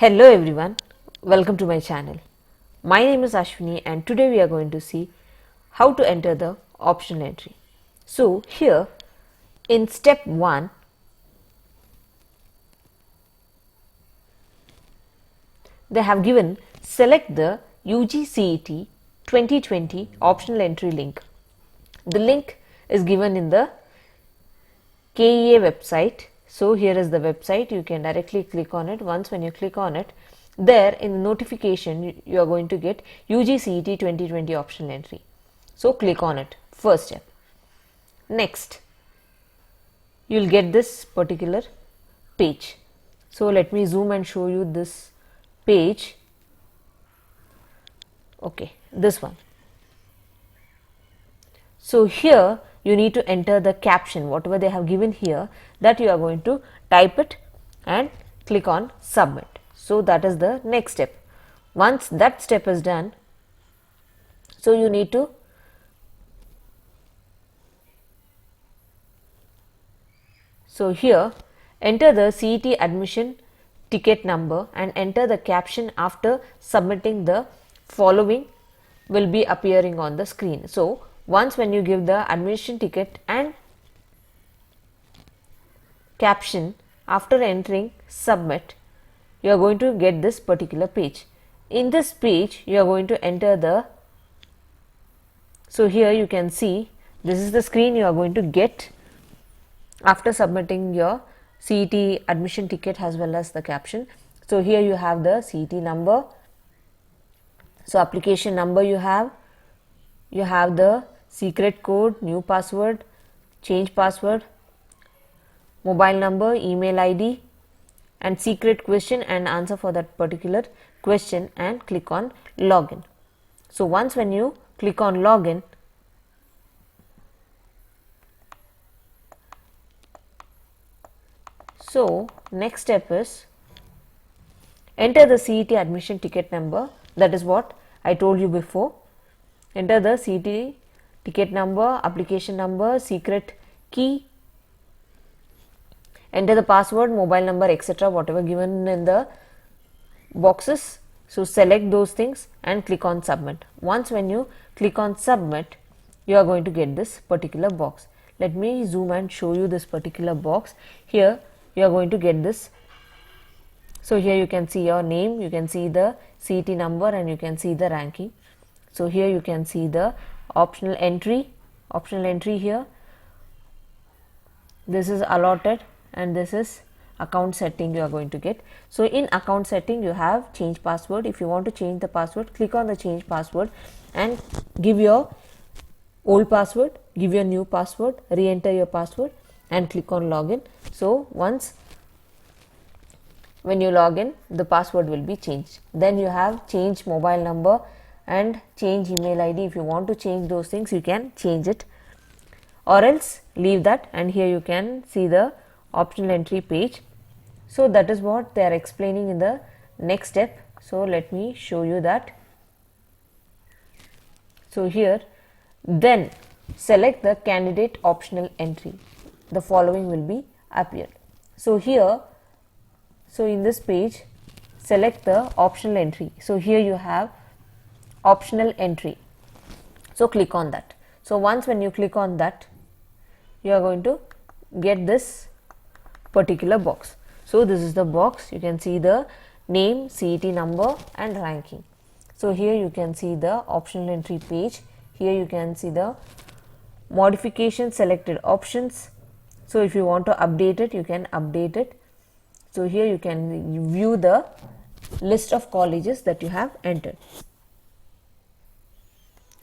Hello everyone, welcome to my channel. My name is Ashwini and today we are going to see how to enter the optional entry. So here in step 1, they have given select the UGCET 2020 optional entry link. The link is given in the KEA website. So here is the website, you can directly click on it. Once when you click on it, there in the notification you are going to get UGCET 2020 optional entry. So click on it, first step. Next, you will get this particular page. So let me zoom and show you this page. Okay, this one. So here you need to enter the caption, whatever they have given here, that you are going to type it and click on submit. So that is the next step. Once that step is done, so you need to here enter the CET admission ticket number and enter the caption after submitting. The following will be appearing on the screen. So once when you give the admission ticket and caption after entering submit, you are going to get this particular page. In this page you are going to enter the, so here you can see this is the screen you are going to get after submitting your CET admission ticket as well as the caption. So here you have the CET number, so application number you have the secret code, new password, change password, mobile number, email ID and secret question and answer for that particular question, and click on login. So once when you click on login, so next step is enter the CET admission ticket number. That is what I told you before. Enter the CET ticket number, application number, secret key, enter the password, mobile number, etc., whatever given in the boxes. So select those things and click on submit. Once when you click on submit, you are going to get this particular box. Let me zoom and show you this particular box. Here you are going to get this. So here you can see your name, you can see the CET number and you can see the ranking. So here you can see the optional entry here. This is allotted and this is account setting you are going to get. So in account setting you have change password. If you want to change the password, click on the change password and give your old password, give your new password, re-enter your password and click on login. So once when you log in, the password will be changed. Then you have change mobile number and change email ID. If you want to change those things, you can change it or else leave that, and here you can see the optional entry page. So that is what they are explaining in the next step. So let me show you that. So here then select the candidate optional entry. The following will be appeared. So here, so in this page select the optional entry. So here you have optional entry. So click on that. So once when you click on that, you are going to get this particular box. So this is the box. You can see the name, CET number and ranking. So here you can see the optional entry page. Here you can see the modification selected options. So if you want to update it, you can update it. So here you can view the list of colleges that you have entered.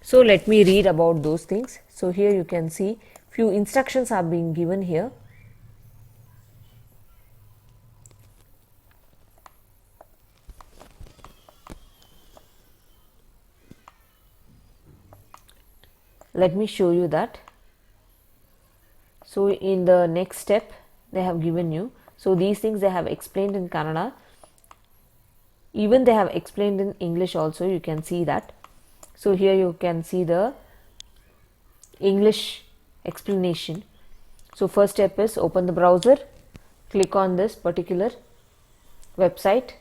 So let me read about those things. So here you can see few instructions are being given here. Let me show you that. So in the next step they have given you, so these things they have explained in Kannada, even they have explained in English also, you can see that. So here you can see the English explanation. So first step is open the browser, click on this particular website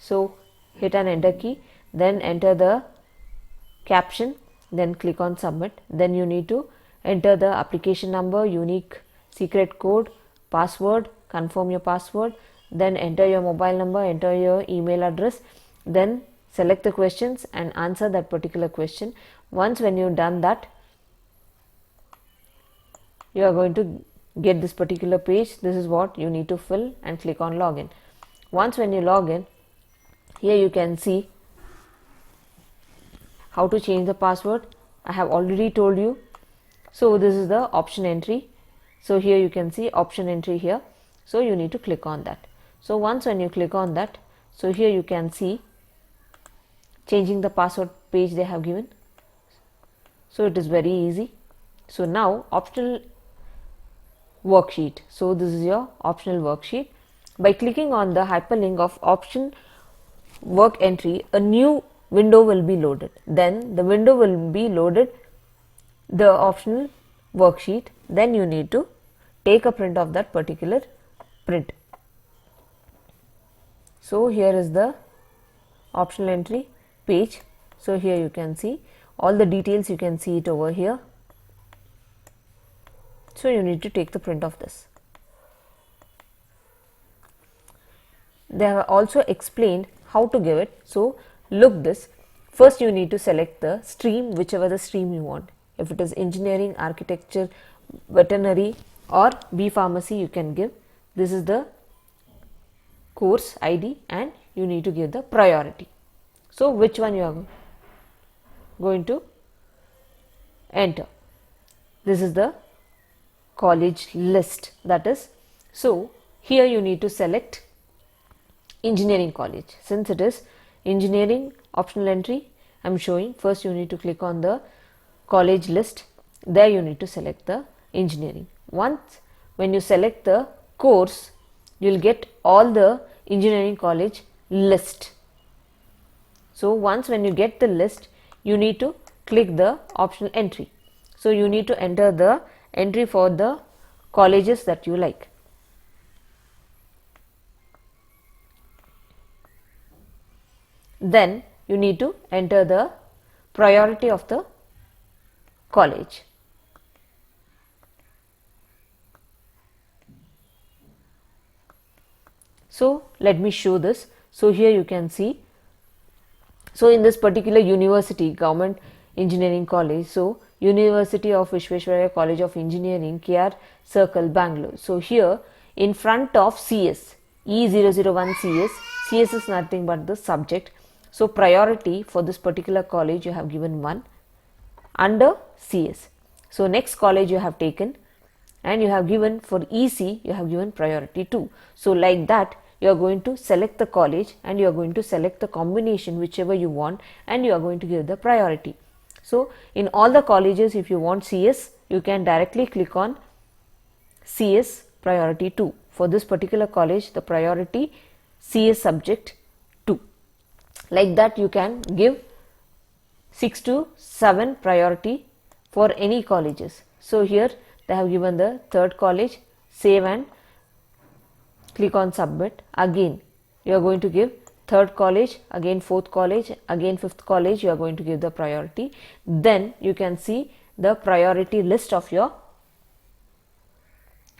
So hit an enter key, then enter the caption, then click on submit. Then you need to enter the application number, unique secret code, password, confirm your password, then enter your mobile number, enter your email address, then select the questions and answer that particular question. Once when you've done that, you are going to get this particular page. This is what you need to fill and click on login. Once when you log in, here you can see how to change the password. I have already told you. So this is the option entry. So here you can see option entry here. So you need to click on that. So once when you click on that, so here you can see changing the password page they have given. So it is very easy. So now optional worksheet. So this is your optional worksheet. By clicking on the hyperlink of option work entry, a new window will be loaded. Then the window will be loaded the optional worksheet. Then you need to take a print of that particular print. So here is the optional entry page. So here you can see all the details, you can see it over here. So you need to take the print of this. They have also explained how to give it. So look this. First you need to select the stream, whichever the stream you want. If it is engineering, architecture, veterinary or B pharmacy, you can give. This is the course ID and you need to give the priority. So which one you are going to enter. This is the college list, that is. So here you need to select engineering college. Since it is engineering optional entry, I am showing. First you need to click on the college list. There you need to select the engineering. Once when you select the course, you will get all the engineering college list. So once when you get the list, you need to click the optional entry. So you need to enter the entry for the colleges that you like. Then you need to enter the priority of the college. So let me show this. So here you can see. So in this particular university, Government Engineering College, so University of Visvesvaraya College of Engineering, KR Circle, Bangalore. So here in front of CS, E001 CS, CS is nothing but the subject. So priority for this particular college you have given 1 under CS. So next college you have taken and you have given for EC, you have given priority 2. So like that you are going to select the college and you are going to select the combination whichever you want and you are going to give the priority. So in all the colleges, if you want CS, you can directly click on CS priority 2. For this particular college, the priority CS subject 2. Like that you can give 6 to 7 priority for any colleges. So here they have given the third college, save and click on submit. Again you are going to give third college, again fourth college, again fifth college, you are going to give the priority. Then you can see the priority list of your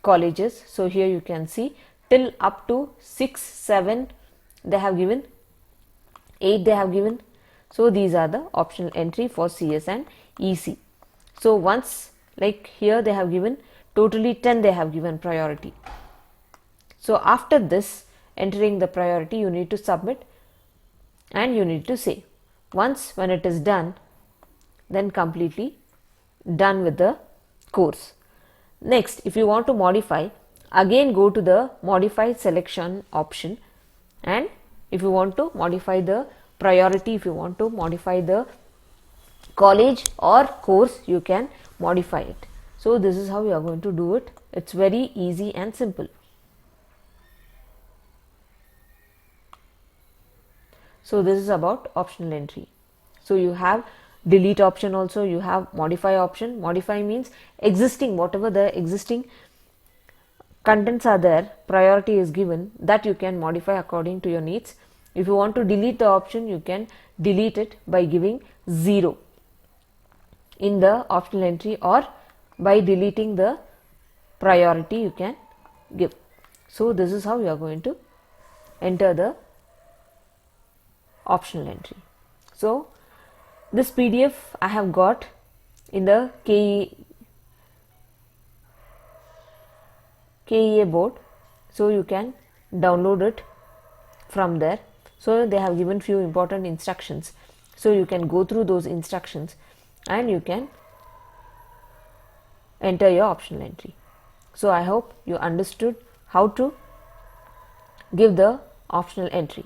colleges. So here you can see till up to 6, 7 they have given, 8 they have given. So these are the optional entry for CS and EC. So once like here they have given totally 10 they have given priority. So after this entering the priority, you need to submit and you need to save. Once when it is done, then completely done with the course. Next, if you want to modify, again go to the modify selection option, and if you want to modify the priority, if you want to modify the college or course, you can modify it. So this is how you are going to do it. It's very easy and simple. So this is about optional entry. So you have delete option also, you have modify option. Modify means existing, whatever the existing contents are there, priority is given, that you can modify according to your needs. If you want to delete the option, you can delete it by giving 0 in the optional entry, or by deleting the priority you can give. So this is how you are going to enter the optional entry. So this PDF I have got in the KEA board, so you can download it from there. So they have given few important instructions, so you can go through those instructions and you can enter your optional entry. So I hope you understood how to give the optional entry.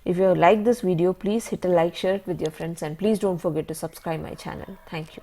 If you like this video, please hit a like, share it with your friends, and please don't forget to subscribe my channel. Thank you.